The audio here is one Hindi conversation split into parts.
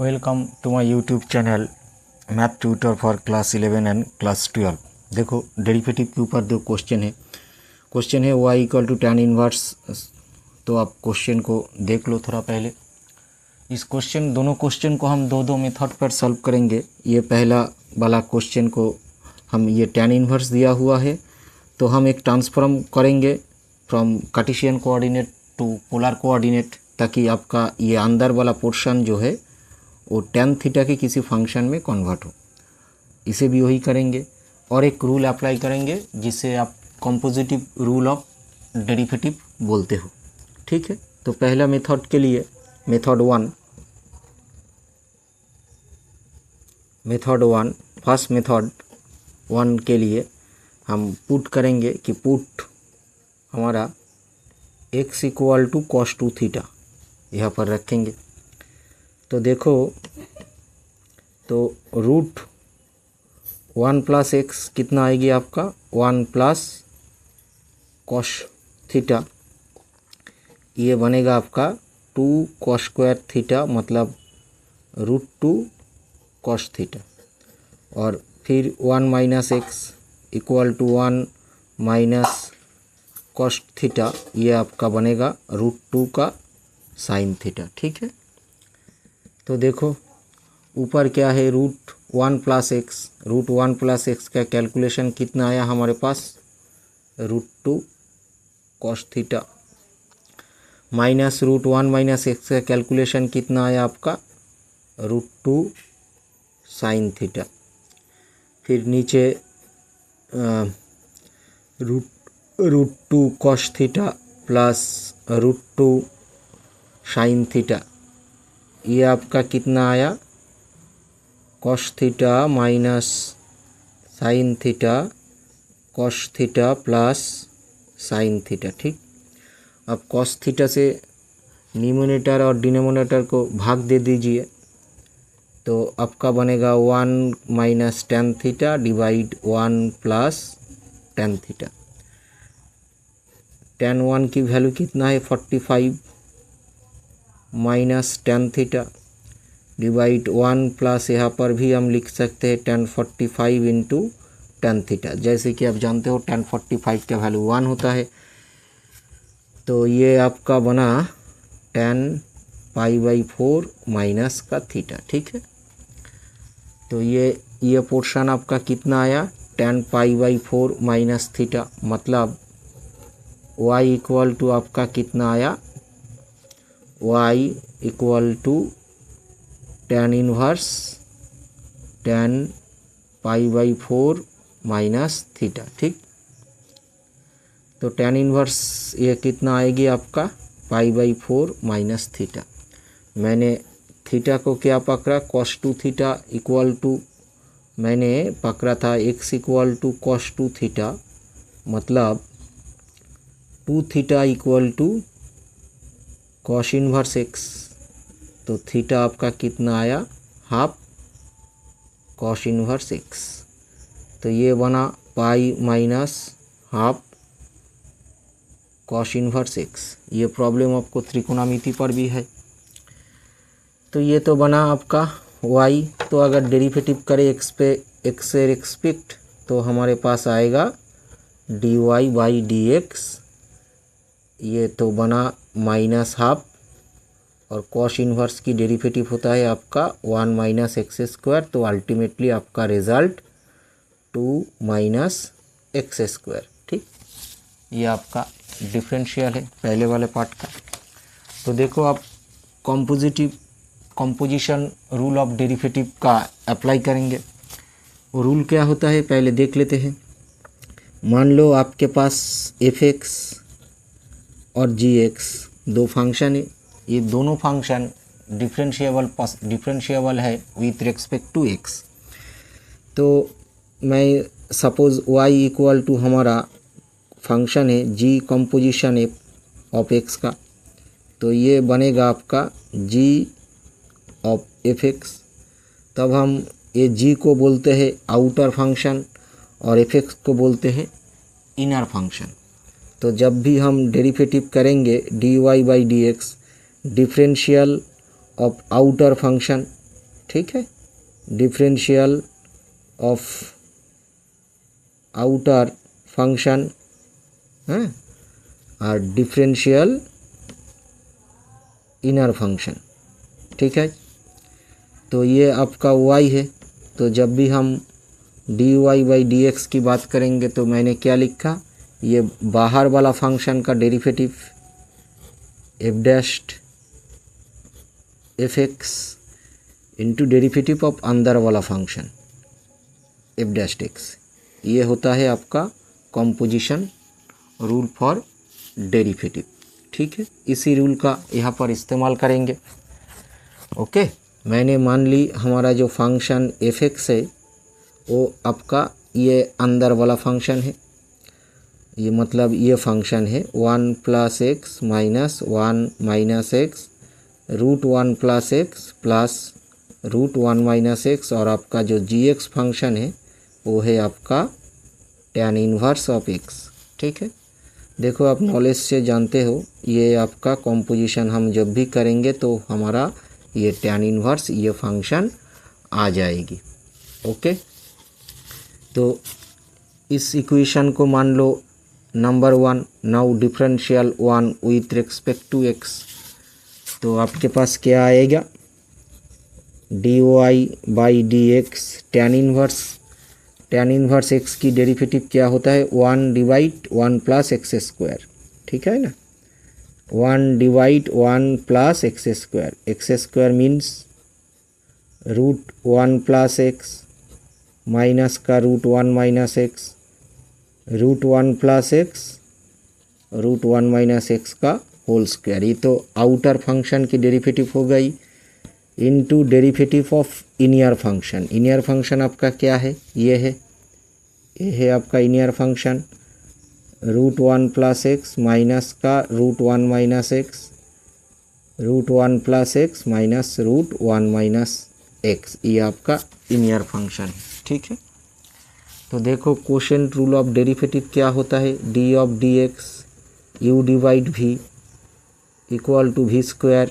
Welcome to my YouTube channel math tutor for class 11 and class 12। देखो डेरिवेटिव के ऊपर दो क्वेश्चन है y equal to tan inverse. तो आप क्वेश्चन को देख लो थोड़ा पहले। इस दोनों क्वेश्चन को हम दो मेथड पर सॉल्व करेंगे। ये पहला वाला क्वेश्चन को हम ये tan इनवर्स दिया हुआ है तो हम एक ट्रांसफॉर्म करेंगे from cartesian coordinate to polar coordinate, ताकि आपका ये अंदर वाला पोर्शन जो है वो tan थीटा के किसी फंक्शन में कन्वर्ट हो। इसे भी वही करेंगे और एक रूल अप्लाई करेंगे जिसे आप कॉम्पोजिटिव रूल ऑफ डेरिवेटिव बोलते हो। ठीक है, तो पहला मेथड के लिए फर्स्ट मेथड वन के लिए हम पुट करेंगे कि पुट हमारा x equal to cos 2 theta यहाँ पर रखेंगे। तो देखो, तो रूट 1 प्लस एक्स कितना आएगी आपका 1 प्लस cos थीटा, ये बनेगा आपका 2 cos स्क्वायर थीटा, मतलब रूट 2 cos थीटा। और फिर 1 minus x equal to 1 minus cos theta, ये आपका बनेगा रूट 2 का साइन थीटा। ठीक है, तो देखो ऊपर क्या है रूट 1 प्लस एक्स का कैलकुलेशन कितना आया हमारे पास root 2 cos theta, minus root 1 minus x का कैलकुलेशन कितना आया आपका रूट 2 साइन थीटा। फिर नीचे root 2 cos theta plus root 2 sine theta, ये आपका कितना आया cos theta minus sine theta cos theta plus sine theta. ठीक, अब cos थीटा से न्यूमरेटर और डिनोमिनेटर को भाग दे दीजिए, तो आपका बनेगा 1 minus tan theta divide 1 plus tan theta. tan 1 की वैल्यू कितना है 45 minus tan theta divide 1 plus, यहाँ पर भी हम लिख सकते हैं tan 45 इंटू tan थीटा। जैसे कि आप जानते हो tan 45 का वैल्यू 1 होता है, तो ये आपका बना tan π/4 माइनस का थीटा। ठीक है, तो ये पोर्शन आपका कितना आया tan π/4 माइनस थीटा, मतलब y इक्वल टू आपका कितना आया y equal to tan inverse tan π/4 minus theta. ठीक, तो tan इनवर्स ये कितना आएगी आपका π/4 माइनस थीटा। मैंने थीटा को क्या पकड़ा cos 2 थीटा इक्वल टू, मैंने पकड़ा था x equal to cos 2 theta, मतलब 2 theta equal to cos inverse x। तो थीटा आपका कितना आया हाफ cos इनवर्स x, तो ये बना pi minus half cos inverse x। ये प्रॉब्लम आपको त्रिकोणमिति पर भी है। तो ये तो बना आपका y, तो अगर डेरिवेटिव करें x पे x से रिस्पेक्ट, तो हमारे पास आएगा dy/dx, ये तो बना माइनस हाफ, और cos इनवर्स की डेरिवेटिव होता है आपका 1 माइनस एक्स स्क्वायर, तो अल्टीमेटली आपका रिजल्ट 2 माइनस एक्स स्क्वायर। ठीक, ये आपका डिफरेंशियल है पहले वाले पार्ट का। तो देखो आप कंपोजिशन रूल ऑफ डेरिवेटिव का अप्लाई करेंगे। वो रूल क्या होता है पहले देख लेते हैं। मान लो आपके पास f(x) और g(x) दो फंक्शन है, ये दोनों फंक्शन डिफरेंशिएबल है विथ रिस्पेक्ट टू x। तो मैं सपोज y इक्वल टू हमारा फंक्शन है g composition f of x का, तो ये बनेगा आपका g ऑफ f(x). तब हम ये g को बोलते हैं आउटर फंक्शन और f(x) को बोलते हैं इनर फंक्शन। तो जब भी हम डेरिवेटिव करेंगे dy/dx, differential of outer function ठीक है, डिफरेंशियल ऑफ आउटर फंक्शन है और डिफरेंशियल इनर फंक्शन, ठीक है। तो ये आपका y है, तो जब भी हम dy/dx की बात करेंगे तो मैंने क्या लिखा, ये बाहर वाला फंक्शन का derivative f dashed fx into derivative of अंदर वाला फंक्शन f डैश्ड x, ये होता है आपका कॉम्पोजिशन रूल फॉर डेरिवेटिव, ठीक है। इसी रूल का यहाँ पर इस्तेमाल करेंगे। ओके, मैंने मान ली हमारा जो फंक्शन fx है वो आपका ये अंदर वाला फंक्शन है, ये मतलब ये फंक्शन है 1 + x - 1 - x √1 + x plus √1 - x, और आपका जो gx फंक्शन है वो है आपका tan इनवर्स ऑफ x, ठीक है। देखो आप नॉलेज से जानते हो ये आपका कॉम्पोजिशन हम जब भी करेंगे तो हमारा ये tan इनवर्स ये फंक्शन आ जाएगी। ओके, तो इस इक्वेशन को मान लो number 1, now differential 1 with respect to x, तो आपके पास क्या आएगा, dy/dx tan इनवर्स x की डेरिवेटिव क्या होता है 1/1 + x², ठीक है ना, 1/1 + x², x² means √1 + x minus का √1 - x √1 + x √1 - x का होल स्क्वायर, ये तो आउटर फंक्शन की डेरिवेटिव हो गई, into derivative of inner function. Inner function आपका क्या है, ये है आपका इनियर फंक्शन √1 + x माइनस का √1 - x √1 + x माइनस √1 - x, ये आपका इनियर फंक्शन है, ठीक है। तो देखो क्वोशिएंट रूल ऑफ डेरिवेटिव क्या होता है, d/dx u/v equal to v²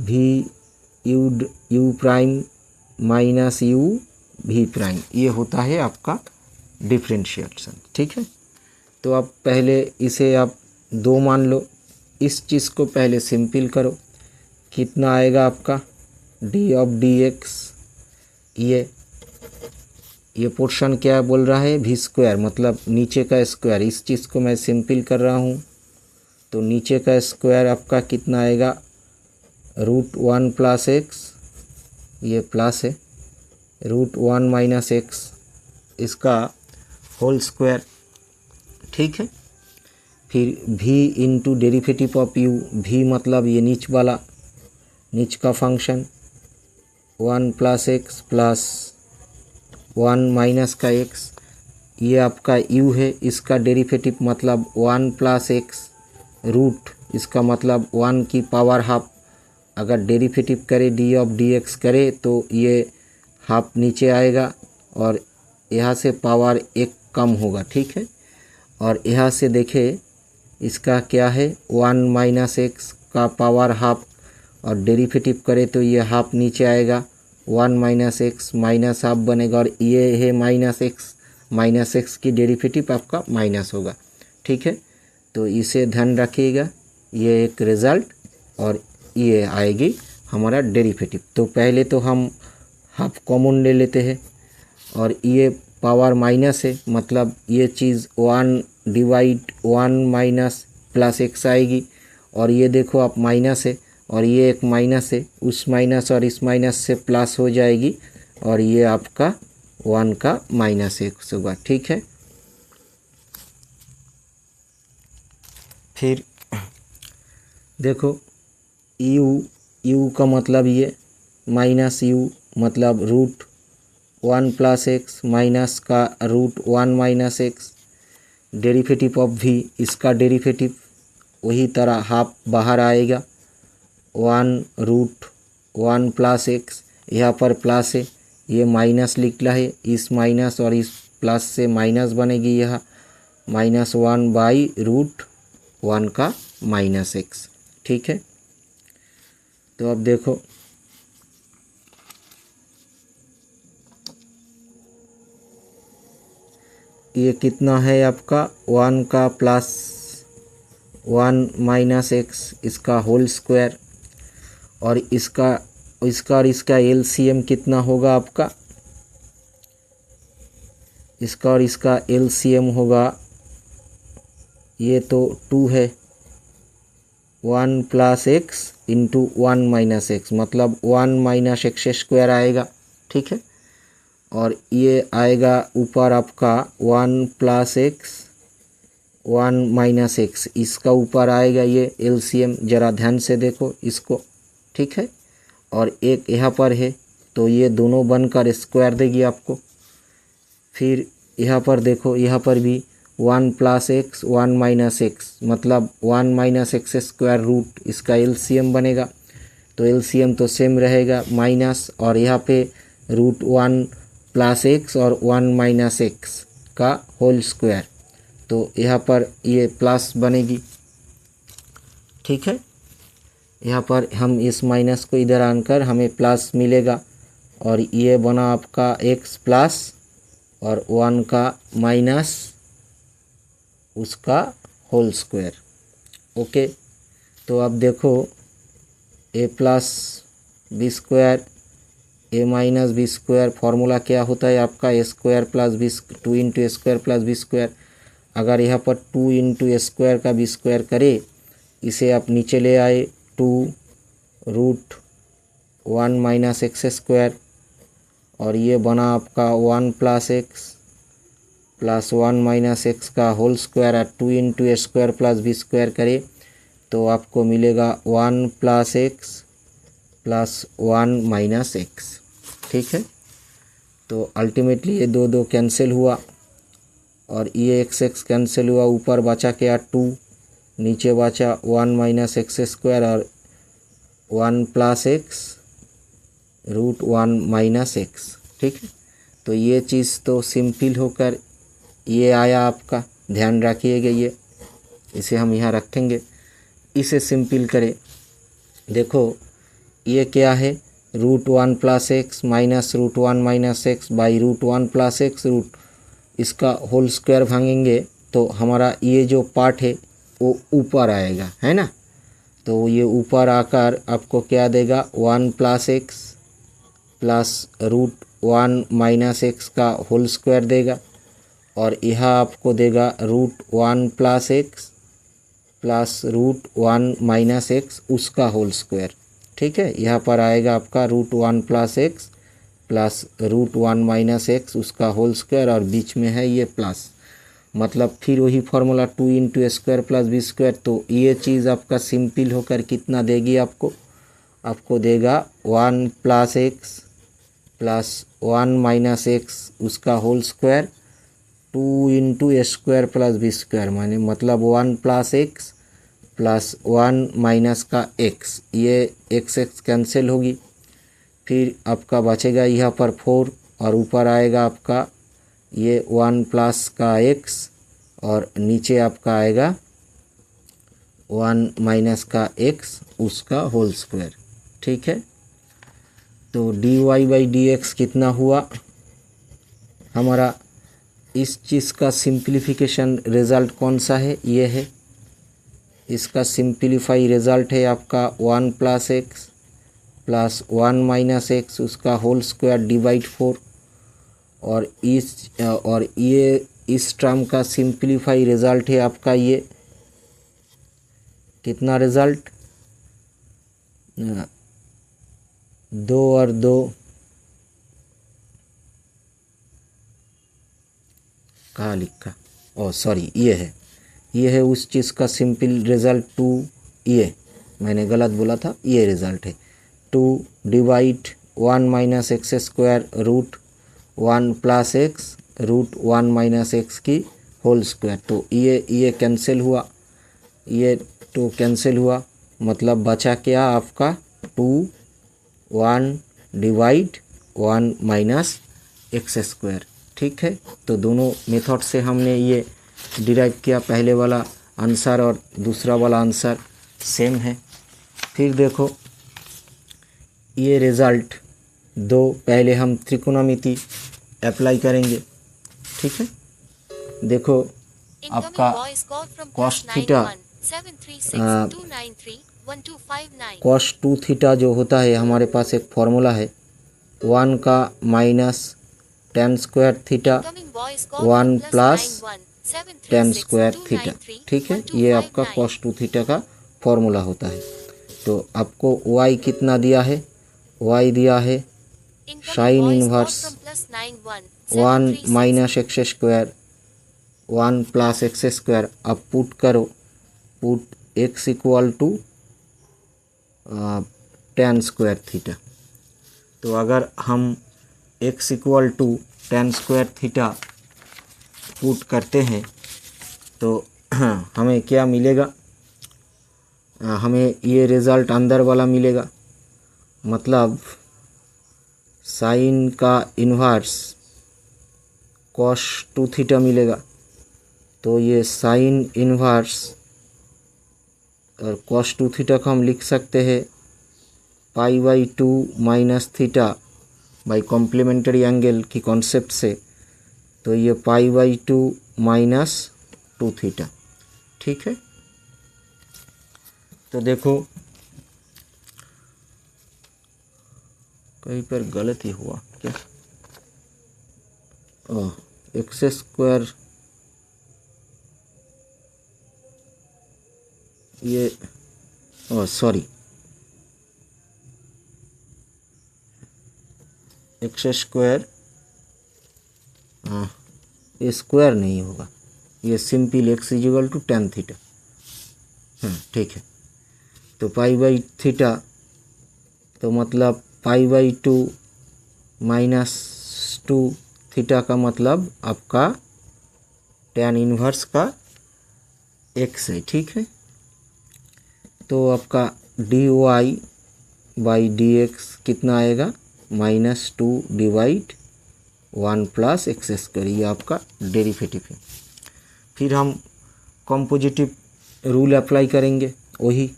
v u prime minus u/v', ये होता है आपका डिफरेंशिएशन, ठीक है। तो आप पहले इसे आप 2 मान लो, इस चीज़ को पहले सिंपल करो, कितना आएगा आपका d/dx, ये पोर्शन क्या बोल रहा है v², मतलब नीचे का स्क्वायर, इस चीज़ को मैं सिंपल कर रहा हूँ, तो नीचे का स्क्वायर आपका कितना आएगा √1 + x, ये प्लस है √1 - x इसका होल स्क्वायर, ठीक है। फिर v into derivative of u, v मतलब ये नीच का फंक्शन 1 + x प्लस 1 माइनस का x, ये आपका u है, इसका डेरिवेटिव मतलब 1 + x रूट, इसका मतलब 1 की पावर हाफ, अगर डेरिवेटिव करे d/dx करे तो ये हाफ नीचे आएगा और यहाँ से पावर 1 कम होगा, ठीक है। और यहाँ से देखे इसका क्या है 1 - x का पावर हाफ, और डेरिवेटिव करे तो ये हाफ नीचे आएगा 1 - x माइनस हाफ बनेगा, और ये है -x की डेरिवेटिव आपका माइनस होगा, ठीक है। तो इसे ध्यान रखिएगा, ये एक रिज़ल्ट और ये आएगी हमारा डेरिवेटिव। तो पहले तो हम हाफ कॉमन ले लेते हैं, और ये पावर माइनस है, मतलब ये चीज़ 1/1 माइनस प्लस x आएगी, और ये देखो आप माइनस है और ये एक माइनस है, उस माइनस और इस माइनस से प्लस हो जाएगी, और ये आपका 1 का -x होगा, ठीक है। फिर देखो u का मतलब ये -u मतलब √1 + x माइनस का √1 - x, डेरिवेटिव ऑफ v, इसका डेरिवेटिव वही तरह हाफ बाहर आएगा 1√1 + x, यहाँ पर प्लस है, ये माइनस लिखला है, इस माइनस और इस प्लस से माइनस बनेगी, यह -1/√1 का -x, ठीक है। तो अब देखो ये कितना है आपका 1 का प्लस 1 माइनस एक्स इसका होल स्क्वायर, और इसका और इसका एलसीएम कितना होगा आपका, इसका और इसका एलसीएम होगा, ये तो 2 है, 1 plus x into 1 minus x, मतलब 1 माइनस एक्स स्क्वायर आएगा। ठीक है, और ये आएगा ऊपर आपका 1 प्लस एक्स 1 माइनस एक्स, इसका ऊपर आएगा ये एलसीएम, ज़रा ध्यान से देखो इसको। ठीक है, और एक यहाँ पर है तो ये दोनों बनकर स्क्वायर देगी आपको। फिर यहाँ पर देखो, यहाँ पर भी 1 प्लस एक्स 1 माइनस एक्स, मतलब 1 माइनस एक्स स्क्वायर रूट, इसका एलसीएम बनेगा। तो एलसीएम तो सेम रहेगा माइनस, और यहाँ पे रूट 1 प्लस एक्स और 1 माइनस एक्स का होल स्क्वायर, तो यहाँ पर ये प्लस बनेगी। ठीक है, यहाँ पर हम इस माइनस को इधर आनकर हमें प्लस मिलेगा, और ये बना आपका एक्स प्लस और 1 का माइनस उसका होल स्क्वायर। ओके, तो अब देखो ए प्लस बी स्क्वायर ए माइनस बी स्क्वायर, फार्मूला क्या होता है आपका, ए square plus B, 2 into a square plus b square. अगर यहाँ पर 2 इंटू ए स्क्वायर का बी स्क्वायर करे, इसे आप नीचे ले आए, 2 रूट 1 माइनस एक्स स्क्वायर, और ये बना आपका 1 plus x plus 1 minus x का होल स्क्वायर, और 2 into a square plus b square करे तो आपको मिलेगा 1 plus x plus 1 minus x. ठीक है, तो अल्टीमेटली ये 2 2 कैंसिल हुआ, और ये एक्स एक्स कैंसिल हुआ, ऊपर बचा क्या 2, नीचे बचा 1 माइनस एक्स स्क्वायर और 1 plus x root 1 minus x. ठीक है, तो ये चीज़ तो सिंपल होकर ये आया आपका, ध्यान रखिएगा, ये इसे हम यहाँ रखेंगे। इसे सिंपल करें, देखो ये क्या है, root 1 plus x minus root 1 minus x by root 1 plus x, root इसका होल स्क्वायर भांगेंगे तो हमारा ये जो पार्ट है वो ऊपर आएगा, है ना। तो ये ऊपर आकर आपको क्या देगा, 1 plus x plus root 1 minus x का होल स्क्वायर देगा, और यह आपको देगा root 1 plus x plus root 1 minus x उसका होल स्क्वायर। ठीक है, यहाँ पर आएगा आपका root 1 plus x plus root 1 minus x उसका होल स्क्वायर, और बीच में है ये प्लस, मतलब फिर वही formula 2 into a square plus b square. तो ये चीज़ आपका सिंपल होकर कितना देगी आपको, आपको देगा 1 plus x plus 1 minus x उसका whole square 2 into a square plus b square, माने मतलब 1 प्लस एक्स प्लस 1 माइनस का एक्स, ये एक्स एक्स कैंसिल होगी, फिर आपका बचेगा यहाँ पर 4, और ऊपर आएगा आपका ये 1 प्लस का एक्स, और नीचे आपका आएगा 1 माइनस का एक्स उसका होल स्क्वायर। ठीक है, तो D Y by D x कितना हुआ हमारा, इस चीज़ का सिंप्लीफिकेशन रिज़ल्ट कौन सा है, ये है, इसका सिंप्लीफाई रिज़ल्ट है आपका 1 plus x plus 1 minus x उसका होल स्क्वायर डिवाइड 4, और ये इस टर्म का सिंप्लीफाई रिज़ल्ट है आपका ये कितना रिज़ल्ट, 2 और 2 कहाँ लिखा, ओ सॉरी ये है उस चीज़ का सिंपल रिज़ल्ट 2, ये मैंने गलत बोला था, ये रिज़ल्ट है 2 divide 1 minus x square root 1 plus x root 1 minus x की होल स्क्वायर। तो ये कैंसिल हुआ, ये तो कैंसिल हुआ, मतलब बचा क्या आपका 2 1 डिवाइड 1 माइनस एक्स स्क्वायर। ठीक है, तो दोनों मेथड से हमने ये डिराइव किया, पहले वाला आंसर और दूसरा वाला आंसर सेम है। फिर देखो ये रिज़ल्ट 2, पहले हम त्रिकोणमिति अप्लाई करेंगे। ठीक है, देखो आपका कॉस थीटा कॉस 2 थीटा जो होता है हमारे पास एक फॉर्मूला है 1 का minus ten square theta 1 plus ten square theta. ठीक है, ये आपका कॉस 2 थीटा का फॉर्मूला होता है। तो आपको y कितना दिया है, y दिया है sine inverse 1 minus x square 1 plus x square. अब पुट करो, put x equal to tan square theta. तो अगर हम x equal to tan square theta put करते हैं तो हमें क्या मिलेगा, हमें ये रिज़ल्ट अंदर वाला मिलेगा, मतलब साइन का इन्वर्स कॉस 2 थीटा मिलेगा। तो ये साइन इन्वर्स और कॉस 2 थीटा को हम लिख सकते हैं pi by 2 minus theta by complementary angle की कॉन्सेप्ट से। तो ये पाई बाई 2 माइनस 2 थीटा। ठीक है, तो देखो कहीं पर गलती हुआ क्या, एक्स स्क्वायर ये सॉरी एक्स स्क्वायर ये स्क्वायर नहीं होगा, ये simple x equal to tan theta. ठीक है, तो पाई बाई थीटा तो मतलब पाई बाई 2 माइनस 2 थीटा का मतलब आपका टेन इनवर्स का एक्स है। ठीक है, तो आपका d Y by D x कितना आएगा, -2 डिवाइड 1 प्लस एक्स स्क्वायर, ये आपका डेरिवेटिव है। फिर हम कॉम्पोजिटिव रूल अप्लाई करेंगे। वही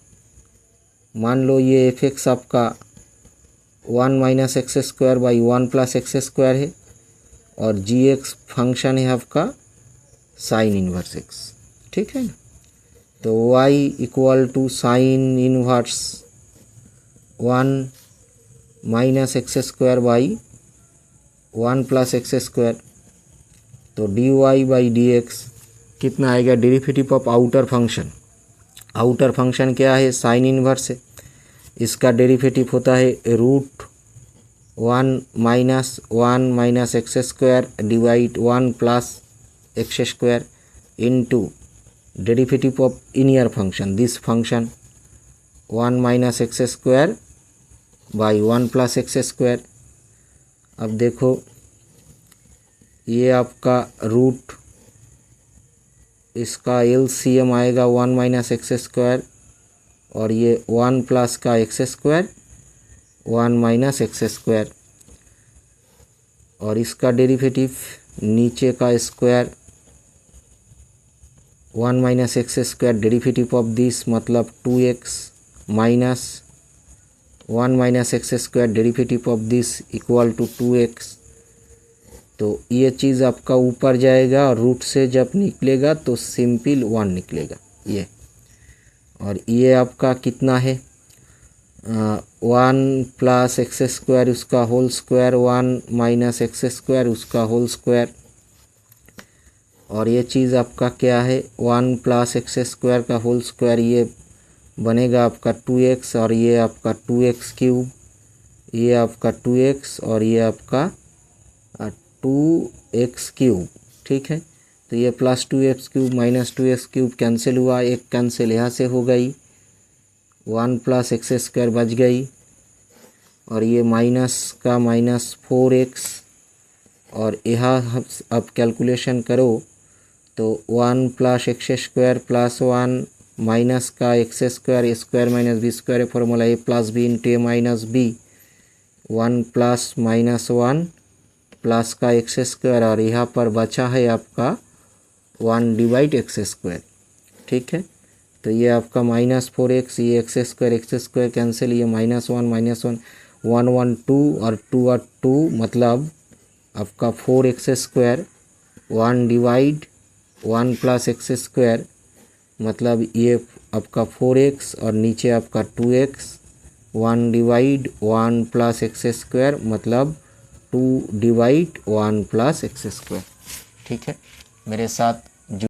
मान लो ये एफ एक्स आपका 1 minus x square by 1 plus x square है और जी एक्स फंक्शन है आपका साइन इनवर्स एक्स। ठीक है ना, तो y equal to sine inverse 1 minus x square by 1 plus x square. तो D Y by D x कितना आएगा, derivative of outer function. Outer function क्या है, साइन इनवर्स है, इसका डेरिवेटिव होता है √1 minus x square divide 1 plus x square into derivative of inner function this function 1 minus x square by 1 plus x square. अब देखो ये आपका रूट, इसका एलसीएम आएगा 1 माइनस एक्स स्क्वायर और ये 1 प्लस का x square 1 minus x square और इसका डेरिवेटिव नीचे का square 1 minus x square derivative of this मतलब 2x minus 1 minus x square derivative of this equal to 2x। तो ये चीज़ आपका ऊपर जाएगा और रूट से जब निकलेगा तो सिंपल 1 निकलेगा ये। और ये आपका कितना है 1 प्लस एक्स स्क्वायर उसका whole square 1 minus x square उसका होल स्क्वायर। और ये चीज़ आपका क्या है 1 प्लस एक्स स्क्वायर का होल स्क्वायर, ये बनेगा आपका 2x और ये आपका 2x क्यूब, ये आपका 2x और ये आपका 2x क्यूब। ठीक है, तो ये plus 2x cube minus 2x cube cancel हुआ, एक कैंसिल यहाँ से हो गई, 1 प्लस एक्स स्क्वायर बच गई और ये माइनस का माइनस 4x और यहाँ अब कैलकुलेशन करो तो 1 plus x square plus 1 minus का x square square minus B square formula A plus B into A minus B 1 plus minus 1 plus का एक्स स्क्वायर और यहाँ पर बचा है आपका 1 डिवाइड एक्स स्क्वायर। ठीक है, तो ये आपका -4x, ये एक्स स्क्वायर कैंसिल, ये -1 1 1 2 और 2 और 2 मतलब आपका 4x square 1 divide 1 plus x square मतलब ये आपका 4x और नीचे आपका 2x, 1 divide 1 plus x square मतलब 2 डिवाइड 1 प्लस एक्स स्क्वायर। ठीक है, मेरे साथ